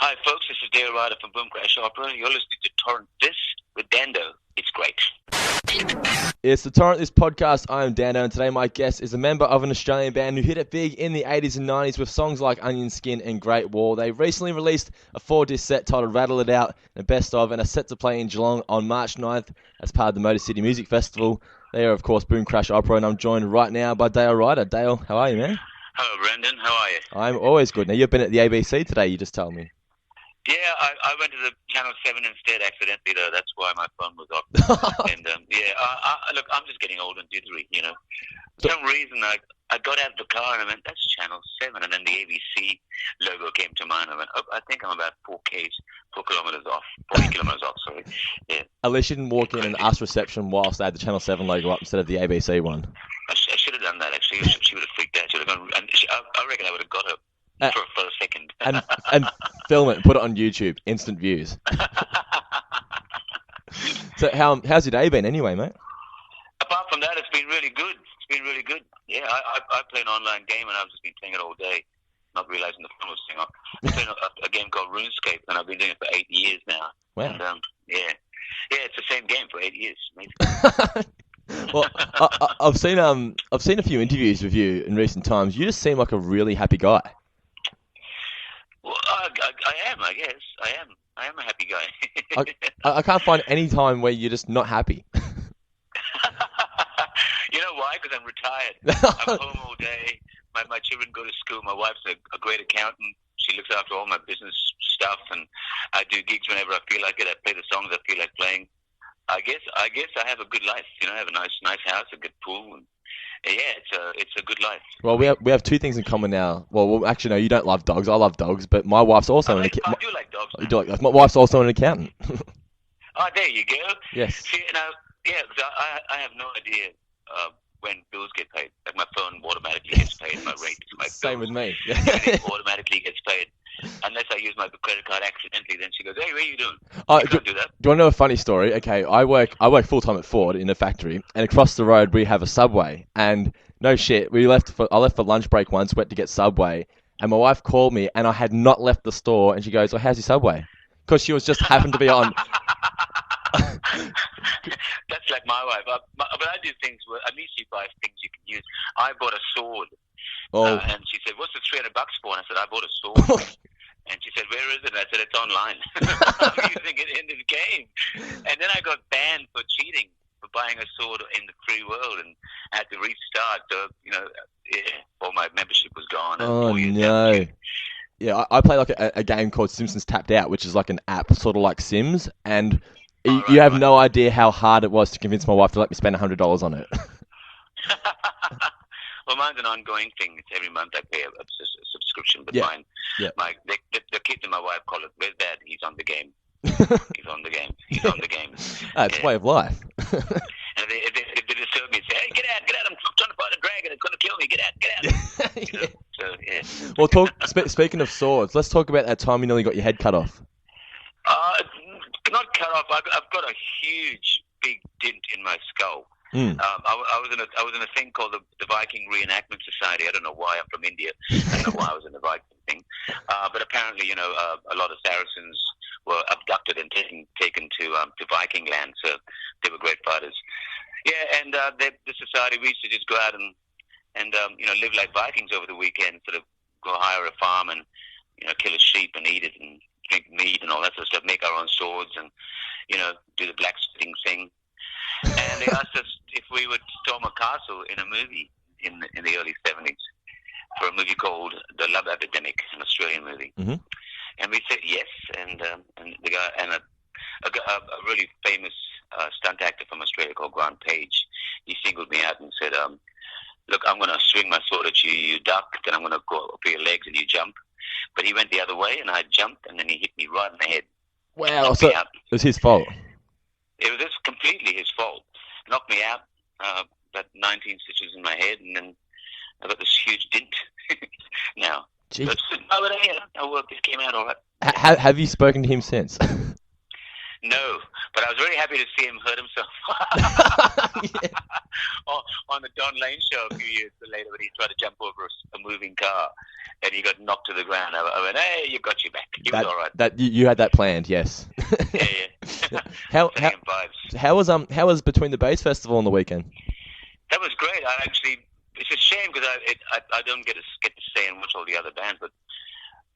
Hi, folks. This is Dale Ryder from Boom Crash Opera. You're listening to Torrent This with Dando. It's great. It's the Torrent This podcast. I am Dando, and today my guest is a member of an Australian band who hit it big in the 80s and 90s with songs like Onion Skin and Great Wall. They recently released a 4-disc set titled Rattle It Out and Best Of, and are set to play in Geelong on March 9th as part of the Motor City Music Festival. They are, of course, Boom Crash Opera, and I'm joined right now by Dale Ryder. Dale, how are you, man? Hello, Brendan. How are you? I'm always good. Now, you've been at the ABC today, you just told me. Yeah, I went to the Channel 7 instead accidentally, though. That's why my phone was off. And, look, I'm just getting old and dithery, you know. For some reason, I got out of the car and I went, that's Channel 7. And then the ABC logo came to mind. I went, oh, I think I'm about 4 kilometres off. 40 kilometres off, sorry. Yeah. At least you didn't walk in and ask reception whilst they had the Channel 7 logo up instead of the ABC one. I should have done that, actually. She would have freaked out. I reckon I would have got her. For a second. and film it and put it on YouTube. Instant views. So how's your day been anyway, mate? Apart from that, it's been really good. Yeah, I play an online game and I've just been playing it all day, not realising the phone was staying off. I'm playing a game called RuneScape and I've been doing it for 8 years now. Wow. And, it's the same game for 8 years. Amazing. Well, I've seen a few interviews with you in recent times. You just seem like a really happy guy. Well, I am, I guess. I am a happy guy. I can't find any time where you're just not happy. You know why? Because I'm retired. I'm home all day. My children go to school. My wife's a great accountant. She looks after all my business stuff, and I do gigs whenever I feel like it. I play the songs I feel like playing. I guess I have a good life. You know, I have a nice house, a good pool, and it's a good life. Well, we have two things in common now. Well, actually, no, you don't love dogs. I love dogs, but my wife's also I do like dogs. You do like dogs. My wife's also an accountant. Oh, there you go. Yes. See, I have no idea when bills get paid. Like my phone automatically gets paid. My rate, my Same bills, with me. everything automatically gets paid. Unless I use my credit card accidentally, then she goes, "Hey, what are you doing?" You can't do that. Do you want to know a funny story? Okay, I work full time at Ford in a factory, and across the road we have a Subway. And no shit, I left for lunch break once, went to get Subway, and my wife called me, and I had not left the store, and she goes, "Oh, how's your Subway?" Because she was just happened to be on. That's like my wife. But I do things where at least you buy things you can use. I bought a sword. Oh. And she said, "What's the $300 for?" And I said, "I bought a sword." And she said, "Where is it?" And I said, "It's online." I'm using it in the game. And then I got banned for cheating, for buying a sword in the free world, and I had to restart. So, all my membership was gone. Oh, no. Yeah, I play like a game called Simpsons Tapped Out, which is like an app, sort of like Sims, and you have no idea how hard it was to convince my wife to let me spend $100 on it. Well, mine's an ongoing thing. It's every month I pay a subscription, but mine, the kids and my wife call it, "Where's Dad? He's on the game." He's on the game. It's way of life. And if they disturb me and say, "Hey, get out, I'm trying to fight a dragon, it's going to kill me, get out." Yeah. So, yeah. Well, speaking of swords, let's talk about that time you nearly got your head cut off. Not cut off. I've got a huge, big dent in my skull. Mm. I was in a thing called the Viking Reenactment Society. I don't know why. I'm from India. I don't know why I was in the Viking thing. But apparently, a lot of Saracens were abducted and taken to Viking land. So they were great fighters. Yeah, and the society, we used to just go out and live like Vikings over the weekend. Sort of go hire a farm and kill a sheep and eat it and drink meat and all that sort of stuff. Make our own swords and do the blacksmithing thing. And they asked us if we would storm a castle in a movie in the early 70s for a movie called The Love Epidemic, an Australian movie. Mm-hmm. And we said yes, and the guy and a really famous stunt actor from Australia called Grant Page, he singled me out and said, "Look, I'm going to swing my sword at you, you duck, then I'm going to go up for your legs and you jump." But he went the other way, and I jumped, and then he hit me right in the head. Wow, so it was his fault. It was just completely his fault. Knocked me out, about 19 stitches in my head, and then I got this huge dent now. But I worked. It came out all right. Have you spoken to him since? No, but I was very happy to see him hurt himself Yeah. on the Don Lane show a few years later when he tried to jump over a moving car and he got knocked to the ground. I went, hey, you got your back. He was all right. That you had that planned, yes. Yeah, yeah. How Sending him vibes. how was Between the Bass Festival on the weekend? That was great. It's a shame because I don't get to stay and watch all the other bands, but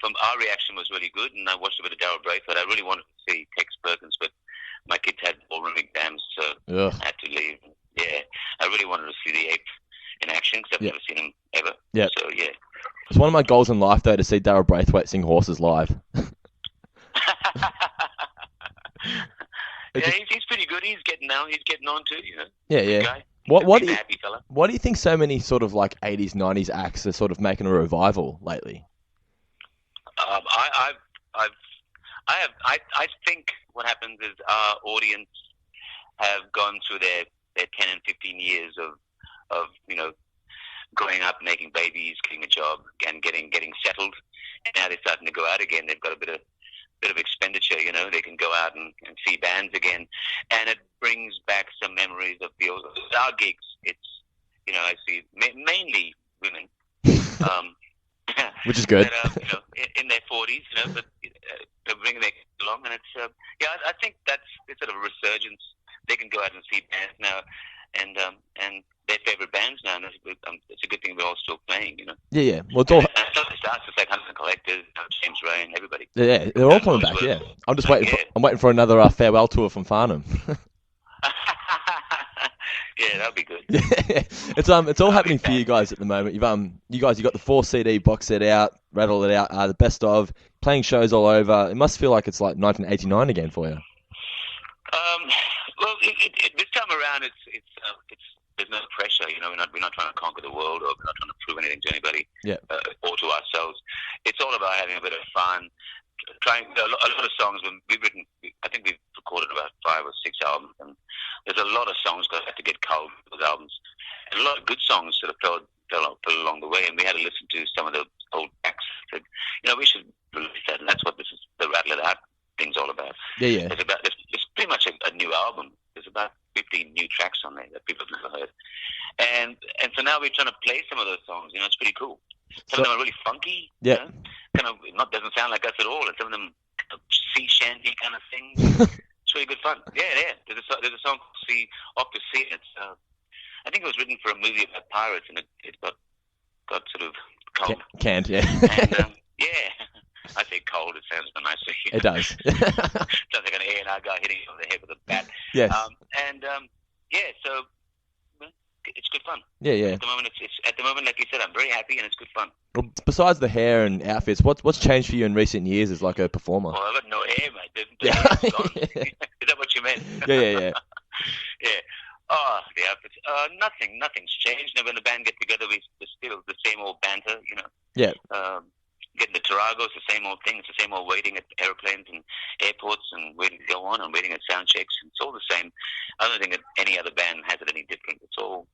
from our reaction was really good, and I watched a bit of Daryl Braithwaite. I really wanted to see Tex Perkins, but my kids had ballroom exams, so Ugh. I had to leave. Yeah, I really wanted to see the Ape in action because I've never seen him ever. Yeah. So yeah. It's one of my goals in life though to see Daryl Braithwaite sing Horses live. Yeah, he's pretty good. He's getting on too, you know. Yeah, Good yeah. guy. What He's a happy fella. Why do you think so many sort of like 80s, 90s acts are sort of making a revival lately? I think what happens is our audience have gone through their 10 and 15 years of you know, growing up, making babies, getting a job, and getting settled. And now they're starting to go out again. They've got a bit of expenditure, you know. They can go out and see bands again, and it brings back some memories of the old. Our gigs, it's, you know, I see mainly women, which is good. that are, you know, in their 40s, you know, but they're bringing their kids along, and it's I think it's sort of a resurgence. They can go out and see bands now, and their favorite bands now, and it's a good thing we're all still playing, you know. Yeah. Well, it's all. And so it starts with like Hunter Collectors, James Ray, and everybody. Yeah, they're all coming back. Yeah, I'm just waiting. I'm waiting for another farewell tour from Farnham. Yeah, that'll be good. Yeah, it's all happening for you guys at the moment. You got the 4 CD box set out, rattle it out, the best of, playing shows all over. It must feel like it's like 1989 again for you. Well, this time around, it's there's no pressure. You know, we're not trying to conquer the world, or we're not trying to prove anything to anybody, or to ourselves. It's all about having a bit of fun. Trying a lot of songs we've written. I think we've recorded about 5 or 6 albums, and there's a lot of songs that have to get culled with those albums, and a lot of good songs sort of fell along the way. And we had to listen to some of the old tracks. Said, you know, we should release that, and that's what this is. The Rattle It Out thing's all about. Yeah. It's pretty much a new album. There's about 15 new tracks on there that people have never heard, and so now we're trying to play some of those songs. You know, it's pretty cool. Some of them are really funky. Yeah. You know? Kind of doesn't sound like us at all, and some of them sea shanty kind of things. It's really good fun. Yeah. There's a song called Off to Sea. It's I think it was written for a movie about pirates, and it got sort of cold. Canned, yeah. And yeah. I say cold, it sounds nicer. It does. Sounds like an A&R guy hitting you on the head with a bat. Yes. So it's good fun. Yeah. At the moment, like you said, I'm very happy and it's good fun. Well, besides the hair and outfits, what's changed for you in recent years as like a performer? Well, I've got no hair, mate. The hair's gone. Is that what you meant? Yeah. Yeah. Oh, the outfits. Nothing's changed. You know, when the band get together, we're still the same old banter, you know. Yeah. Getting the Taragos, the same old thing. It's the same old waiting at airplanes and airports and waiting to go on and waiting at sound checks. It's all the same. I don't think that any other band has it any different. It's all,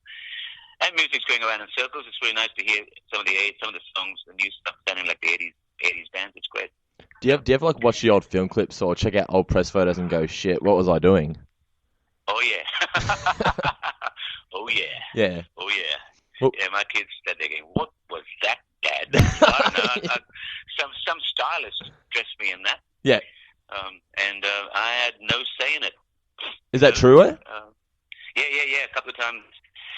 and music's going around in circles. It's really nice to hear some of the songs, the new stuff sounding like the 80s bands. It's great. Do you ever like watch the old film clips or check out old press photos and go, shit, what was I doing? Oh yeah. Oh yeah. Yeah. Oh yeah. Well, yeah, my kids said they're going, what was that, Dad? I don't know. Some stylist dressed me in that. Yeah. And I had no say in it. Is that true? Yeah. A couple of times.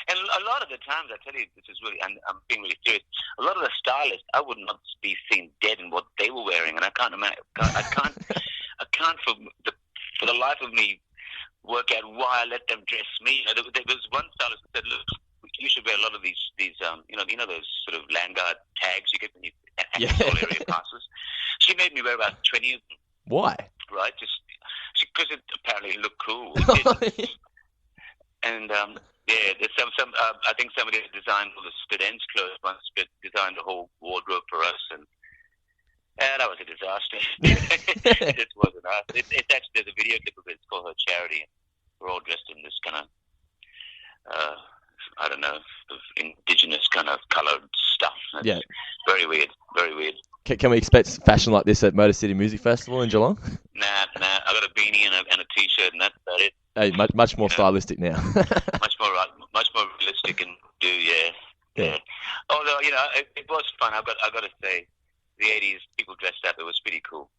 And a lot of the times, I tell you, this is really, I'm being really serious. A lot of the stylists, I would not be seen dead in what they were wearing, and I can't imagine. I can't for the life of me work out why I let them dress me. You know, there was one stylist that said, "Look, you should wear a lot of these you know those sort of Landguard tags you get when you all area passes." She made me wear about 20 of them. Why? Right, just because it apparently looked cool. And there's some. I think somebody designed all the students' clothes once, designed the whole wardrobe for us, and that was a disaster. It just wasn't us. It's actually, there's a video clip of it. It's called Her Charity. We're all dressed in this kind of, I don't know, indigenous kind of coloured stuff. It's very weird. Very weird. Can we expect fashion like this at Motor City Music Festival in Geelong? Nah. I got a beanie and a T-shirt, and that's about it. Hey, much more stylistic now. much more realistic and do, yeah. Yeah. Although, it was fun. I got to say, the 80s, people dressed up. It was pretty cool.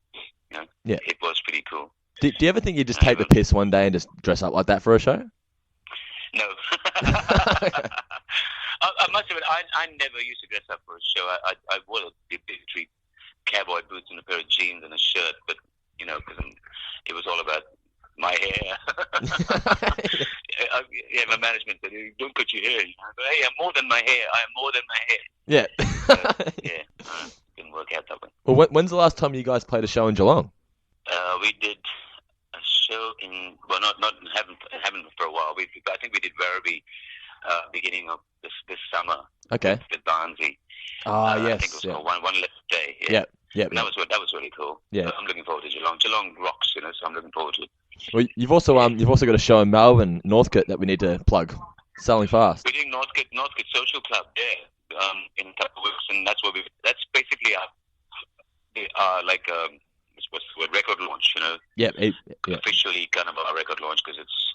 Yeah. It was pretty cool. Do you ever think you'd just take the piss one day and just dress up like that for a show? No. I must admit, I never used to dress up for a show. I wore the big tree cowboy boots and a pair of jeans and a shirt, but, because it was all about my hair. My management said, don't cut your hair. I go, hey, I'm more than my hair. I am more than my hair. Yeah. Didn't work out that way. Well, when's the last time you guys played a show in Geelong? We did a show haven't for a while. I think we did Werribee beginning of this summer. Okay. With Barnsley. Yes. I think it was called One Less Day. Yeah. Yeah. That was really cool. Yeah. I'm looking forward to Geelong. Geelong rocks, so I'm looking forward to it. Well, you've also got a show in Melbourne, Northcote, that we need to plug. Selling fast. We're doing Northcote Social Club there in a couple of weeks, and that's basically what's the word, record launch, officially kind of our record launch, because it's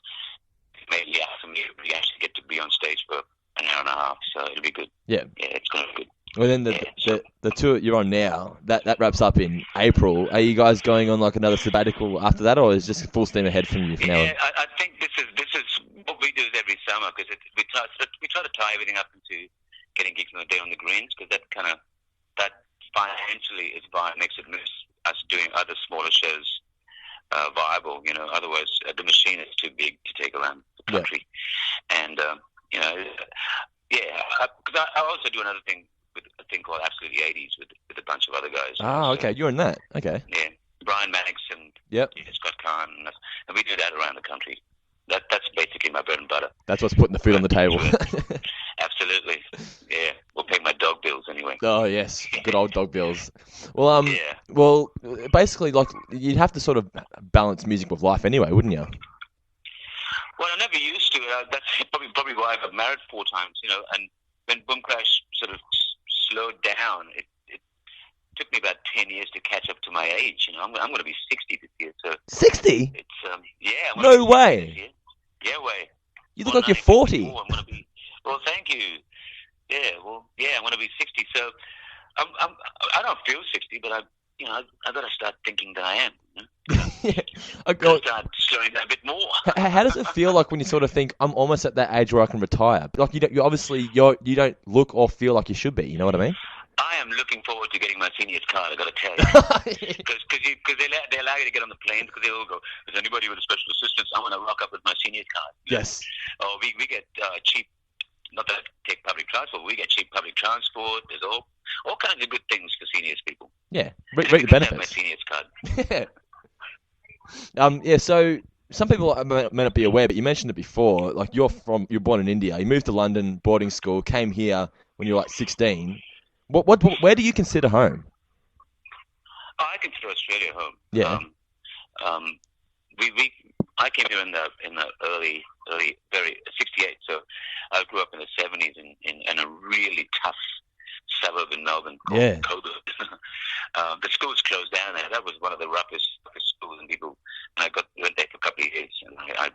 mainly us, and we actually get to be on stage for an hour and a half, so it'll be good. Yeah, it's going to be good. Well, then the tour you're on now, that wraps up in April. Are you guys going on like another sabbatical after that, or is it just full steam ahead from you from now on? Yeah, I think this is what we do is every summer, because we try to tie everything up into getting gigs on the day on the greens, because that financially makes us doing other smaller shows viable. Otherwise the machine is too big to take around the country, and because I also do another thing with a thing called Absolutely 80s with a bunch of other guys. Okay, you're in that. Okay. Yeah, Brian Maddox and Scott Kahn, and we do that around the country. That's basically my bread and butter. That's what's putting the food on the table. Absolutely. Yeah. We'll pay my dog bills anyway. Oh, yes. Good old dog bills. Well, Well, basically, like, you'd have to sort of balance music with life anyway, wouldn't you? Well, I never used to. That's probably why I got married 4 times, and when Boom Crash sort of slowed down, it took me about 10 years to catch up to my age. I'm going to be 60 this year. So 60? It's yeah. No way. Yeah, way. You look like you're 40. I'm going to be. Well, thank you. Yeah. Well, yeah. I'm going to be 60. So I don't feel 60, but I got to start thinking that I am. I got to start slowing down a bit more. How does it feel like when you sort of think I'm almost at that age where I can retire? Like you don't look or feel like you should be. You know what I mean? I am looking forward to getting my seniors card, I got to tell you. Because they allow you to get on the plane, because they all go, is anybody with a special assistance? I want to rock up with my seniors card. Yes. Oh, we get cheap, not that I take public transport, we get cheap public transport. There's all kinds of good things for seniors people. Yeah, reap the benefits. Have my seniors card. So some people may not be aware, but you mentioned it before. Like you're born in India. You moved to London, boarding school, came here when you were like 16. Where do you consider home? Oh, I consider Australia home. Yeah. I came here in the early very 68. So I grew up in the 70s in a really tough suburb in Melbourne called Coburg. The schools closed down there. That was one of the roughest schools, and I went there for a couple of years, and I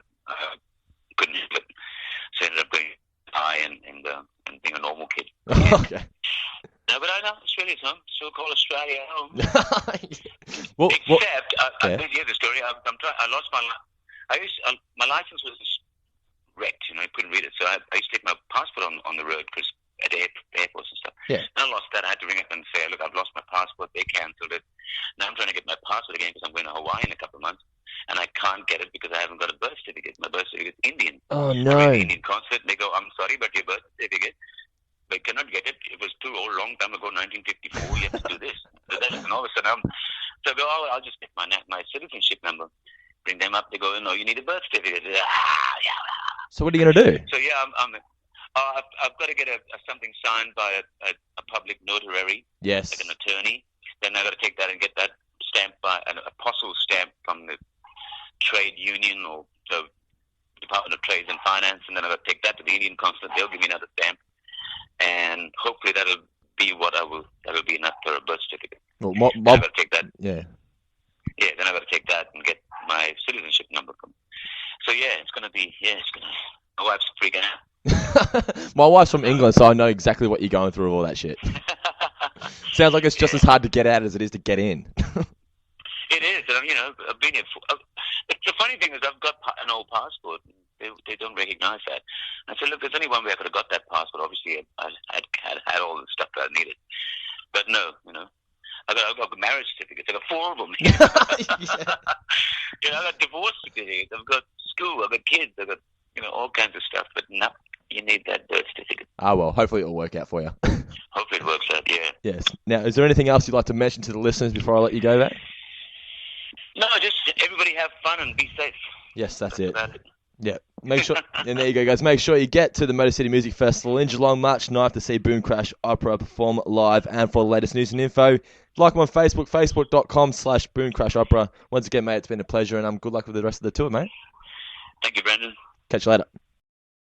couldn't do it. So I ended up going high and being a normal kid. Okay. No, but I know Australia's home. Still call Australia home. Here's the story. I lost my. My license was wrecked. I couldn't read it, so I used to take my passport on the road because at airports and stuff. Yeah. And I lost that. I had to ring up and say, look, I've lost my passport. They cancelled it. Now I'm trying to get my passport again because I'm going to Hawaii in a couple of months, and I can't get it because I haven't got a birth certificate. My birth certificate is Indian. Oh no. I'm in the Indian consulate, and they go, I'm sorry, but your birth certificate. They cannot get it. It was too old, long time ago, 1954. You have to do this. And all of a sudden, I'll just get my citizenship number. Bring them up. They go, no, you need a birth certificate. So what are you going to do? So yeah, I've got to get something signed by a public notary. Yes. Like an attorney. Then I've got to take that and get that stamped by an apostle stamp from the trade union or the Department of Trade and Finance. And then I've got to take that to the Indian consulate. They'll give me another stamp. And hopefully that'll be that'll be enough for a birth certificate. Well, I've got to take that. Yeah. Yeah, then I've got to take that and get my citizenship number from. So yeah, it's gonna be my wife's freaking out. My wife's from England, so I know exactly what you're going through, all that shit. Sounds like it's just as hard to get out as it is to get in. It is, and I've been here. The funny thing is, I've got an old passport. They don't recognize that. I said, look, there's only one way I could have got that passport. Obviously, I had all the stuff that I needed, but no, I've got marriage certificates. I've got 4 of them. I've got divorce certificates. I've got school. I've got kids. I've got all kinds of stuff. But no, you need that birth certificate. Well, hopefully it'll work out for you. Hopefully it works out. Yeah. Yes. Now, is there anything else you'd like to mention to the listeners before I let you go, mate? No, just everybody have fun and be safe. Yes, that's it. Yeah, make sure, and there you go, guys. Make sure you get to the Motor City Music Festival in Geelong, March 9th, to see Boom Crash Opera perform live. And for the latest news and info, like them on Facebook, facebook.com/Boom Crash Opera. Once again, mate, it's been a pleasure, and good luck with the rest of the tour, mate. Thank you, Brendan. Catch you later.